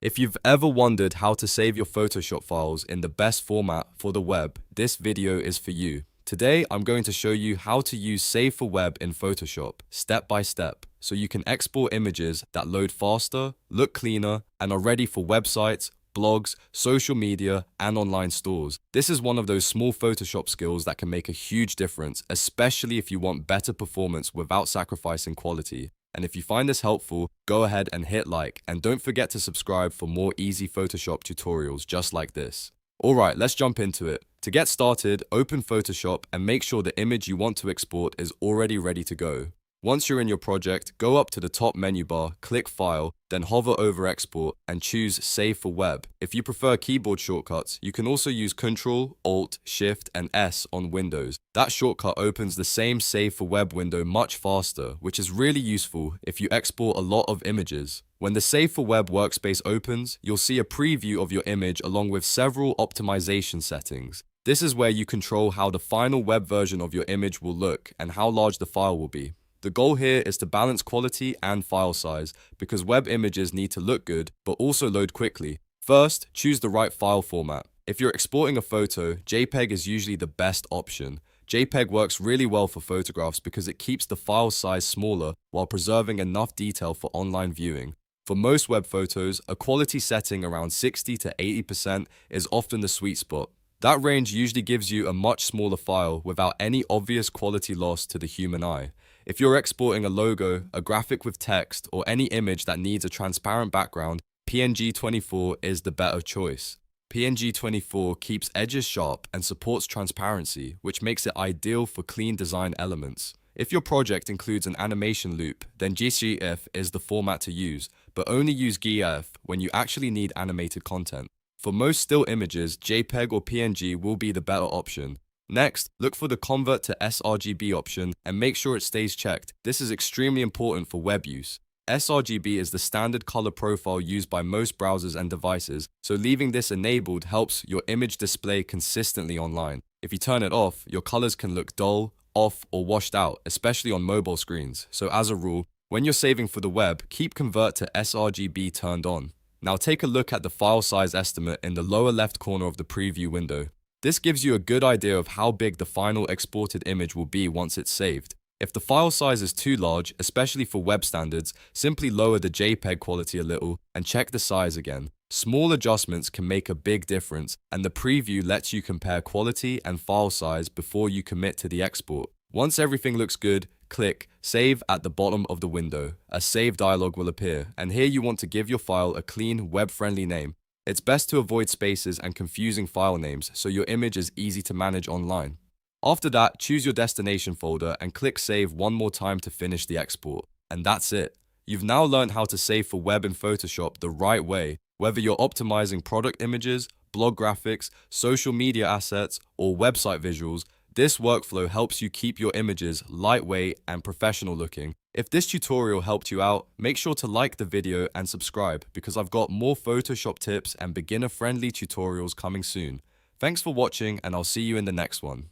If you've ever wondered how to save your Photoshop files in the best format for the web, this video is for you. Today, I'm going to show you how to use Save for Web in Photoshop, step by step, so you can export images that load faster, look cleaner, and are ready for websites, blogs, social media, and online stores. This is one of those small Photoshop skills that can make a huge difference, especially if you want better performance without sacrificing quality. And if you find this helpful, go ahead and hit like, and don't forget to subscribe for more easy Photoshop tutorials just like this. Alright, let's jump into it. To get started, open Photoshop and make sure the image you want to export is already ready to go. Once you're in your project, go up to the top menu bar, click File, then hover over Export and choose Save for Web. If you prefer keyboard shortcuts, you can also use Ctrl, Alt, Shift, and S on Windows. That shortcut opens the same Save for Web window much faster, which is really useful if you export a lot of images. When the Save for Web workspace opens, you'll see a preview of your image along with several optimization settings. This is where you control how the final web version of your image will look and how large the file will be. The goal here is to balance quality and file size because web images need to look good but also load quickly. First, choose the right file format. If you're exporting a photo, JPEG is usually the best option. JPEG works really well for photographs because it keeps the file size smaller while preserving enough detail for online viewing. For most web photos, a quality setting around 60 to 80% is often the sweet spot. That range usually gives you a much smaller file without any obvious quality loss to the human eye. If you're exporting a logo, a graphic with text, or any image that needs a transparent background, PNG24 is the better choice. PNG24 keeps edges sharp and supports transparency, which makes it ideal for clean design elements. If your project includes an animation loop, then GIF is the format to use, but only use GIF when you actually need animated content. For most still images, JPEG or PNG will be the better option. Next, look for the Convert to sRGB option and make sure it stays checked. This is extremely important for web use. sRGB is the standard color profile used by most browsers and devices, so leaving this enabled helps your image display consistently online. If you turn it off, your colors can look dull, off, or washed out, especially on mobile screens. So as a rule, when you're saving for the web, keep Convert to sRGB turned on. Now take a look at the file size estimate in the lower left corner of the preview window. This gives you a good idea of how big the final exported image will be once it's saved. If the file size is too large, especially for web standards, simply lower the JPEG quality a little and check the size again. Small adjustments can make a big difference, and the preview lets you compare quality and file size before you commit to the export. Once everything looks good, click Save at the bottom of the window. A Save dialog will appear, and here you want to give your file a clean, web-friendly name. It's best to avoid spaces and confusing file names so your image is easy to manage online. After that, choose your destination folder and click Save one more time to finish the export. And that's it. You've now learned how to save for web in Photoshop the right way, whether you're optimizing product images, blog graphics, social media assets, or website visuals. This workflow helps you keep your images lightweight and professional looking. If this tutorial helped you out, make sure to like the video and subscribe because I've got more Photoshop tips and beginner-friendly tutorials coming soon. Thanks for watching and I'll see you in the next one.